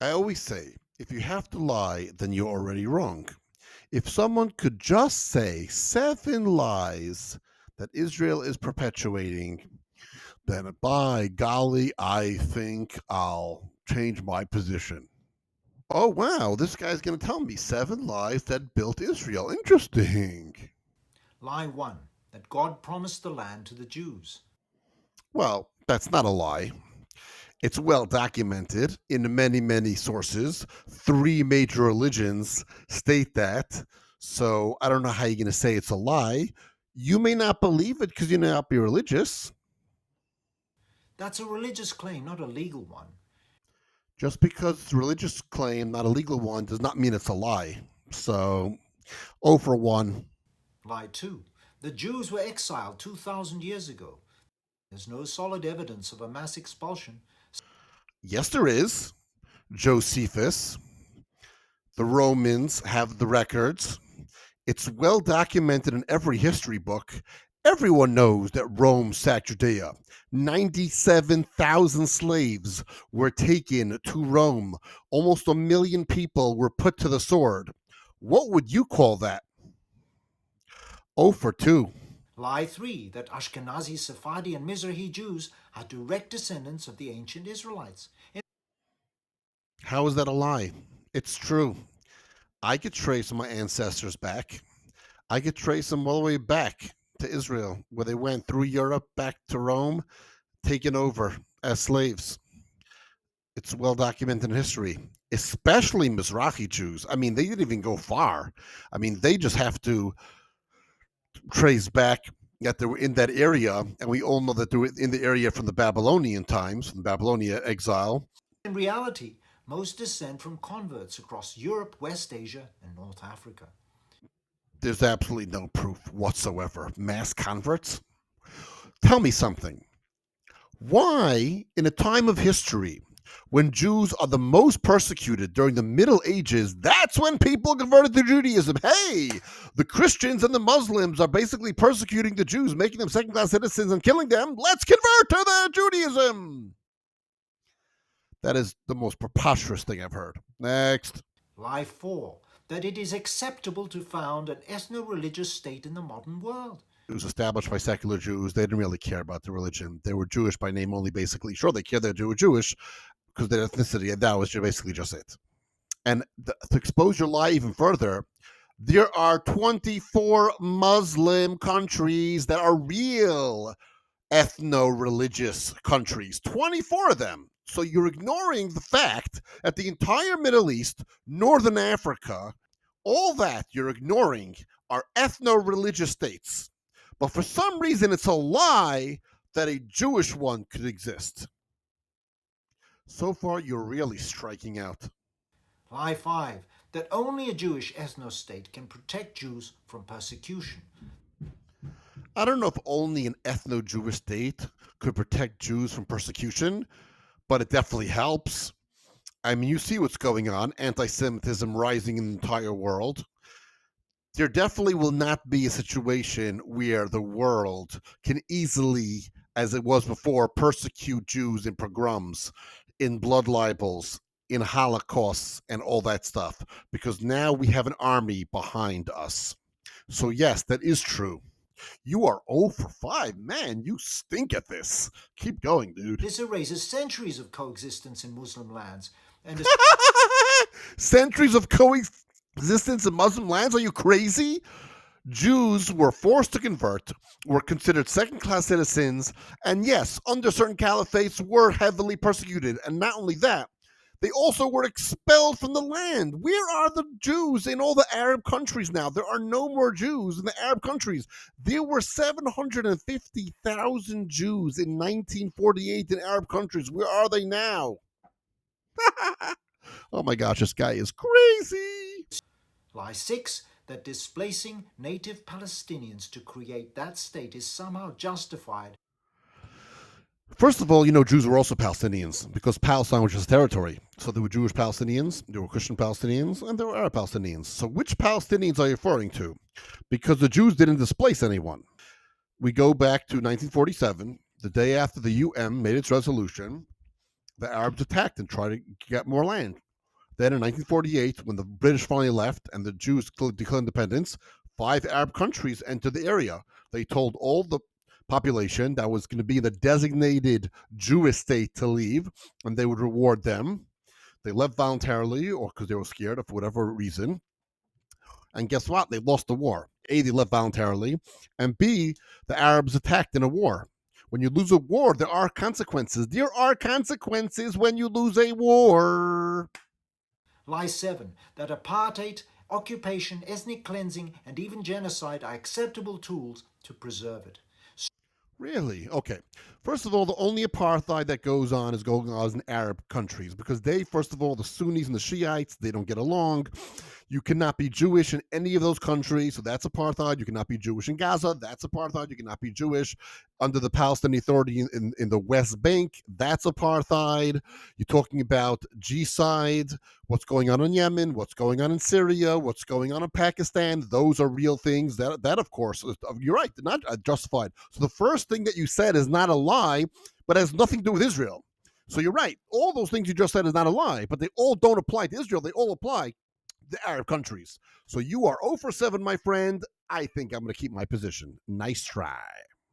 I always say, if you have to lie, then you're already wrong. If someone could just say 7 lies that Israel is perpetuating, then by golly, I think I'll change my position. Oh, wow, this guy's going to tell me 7 lies that built Israel. Interesting. Lie 1, that God promised the land to the Jews. Well, that's not a lie. It's well documented in many, many sources. 3 major religions state that. So I don't know how you're going to say it's a lie. You may not believe it because you may not be religious. That's a religious claim, not a legal one. Just because it's a religious claim, not a legal one, does not mean it's a lie. So, 0 for 1. Lie 2, the Jews were exiled 2,000 years ago. There's no solid evidence of a mass expulsion. Yes, there is. Josephus. The Romans have the records. It's well documented in every history book. Everyone knows that Rome sacked Judea. 97,000 slaves were taken to Rome. Almost 1 million people were put to the sword. What would you call that? 0 for 2. Lie 3, that Ashkenazi, Sephardi, and Mizrahi Jews are direct descendants of the ancient Israelites. How is that a lie? It's true. I could trace my ancestors back. I could trace them all the way back to Israel, where they went through Europe back to Rome, taken over as slaves. It's well documented in history, especially Mizrahi Jews. I mean, they didn't even go far. I mean, they just have to trace back that they were in that area, and we all know that they were in the area from the Babylonian times, from Babylonia exile. In reality, most descend from converts across Europe, West Asia, and North Africa. There's absolutely no proof whatsoever. Mass converts? Tell me something. Why, in a time of history, when Jews are the most persecuted during the Middle Ages, that's when people converted to Judaism. Hey, the Christians and the Muslims are basically persecuting the Jews, making them second class citizens and killing them. Let's convert to the Judaism. That is the most preposterous thing I've heard. Next. Lie 4, that it is acceptable to found an ethno-religious state in the modern world. It was established by secular Jews. They didn't really care about the religion. They were Jewish by name only, basically. Sure, they cared that they were Jewish because their ethnicity, and that was basically just it. And to expose your lie even further, there are 24 Muslim countries that are real ethno-religious countries. 24 of them. So you're ignoring the fact that the entire Middle East, Northern Africa, all that you're ignoring are ethno-religious states. But for some reason, it's a lie that a Jewish one could exist. So far, you're really striking out. Lie 5, that only a Jewish ethno-state can protect Jews from persecution. I don't know if only an ethno Jewish state could protect Jews from persecution, but it definitely helps. I mean, you see what's going on, anti Semitism rising in the entire world. There definitely will not be a situation where the world can easily, as it was before, persecute Jews in pogroms, in blood libels, in holocausts, and all that stuff, because now we have an army behind us. So, yes, that is true. You are 0 for 5. Man, you stink at this. Keep going, dude. This erases centuries of coexistence in Muslim lands and Centuries of coexistence in Muslim lands? Are you crazy? Jews were forced to convert, were considered second class citizens, and yes, under certain caliphates, were heavily persecuted. And not only that, they also were expelled from the land. Where are the Jews in all the Arab countries now? There are no more Jews in the Arab countries. There were 750,000 Jews in 1948 in Arab countries. Where are they now? Oh my gosh, this guy is crazy. Lie 6, that displacing native Palestinians to create that state is somehow justified. First of all, Jews were also Palestinians because Palestine was just territory. So there were Jewish Palestinians, there were Christian Palestinians, and there were Arab Palestinians. So which Palestinians are you referring to? Because the Jews didn't displace anyone. We go back to 1947, the day after the UN made its resolution. The Arabs attacked and tried to get more land. Then in 1948, when the British finally left and the Jews declared independence, 5 Arab countries entered the area. They told all the population that was going to be in the designated Jewish state to leave, and they would reward them. They left voluntarily or because they were scared or for whatever reason. And guess what? They lost the war. A, they left voluntarily, and B, the Arabs attacked in a war. When you lose a war, there are consequences. There are consequences when you lose a war. Lie 7. That apartheid, occupation, ethnic cleansing, and even genocide are acceptable tools to preserve it. Really? Okay. First of all, the only apartheid that goes on is going on in Arab countries because they, first of all, the Sunnis and the Shiites, they don't get along. You cannot be Jewish in any of those countries, so that's apartheid. You cannot be Jewish in Gaza, that's apartheid. You cannot be Jewish under the Palestinian Authority in the West Bank, that's apartheid. You're talking about G-side, what's going on in Yemen, what's going on in Syria, what's going on in Pakistan. Those are real things. That of course, you're right, they're not justified. So the first thing that you said is not a lie, but has nothing to do with Israel. So you're right. All those things you just said is not a lie, but they all don't apply to Israel. They all apply the Arab countries. So you are 0 for 7, my friend. I think I'm going to keep my position. Nice try.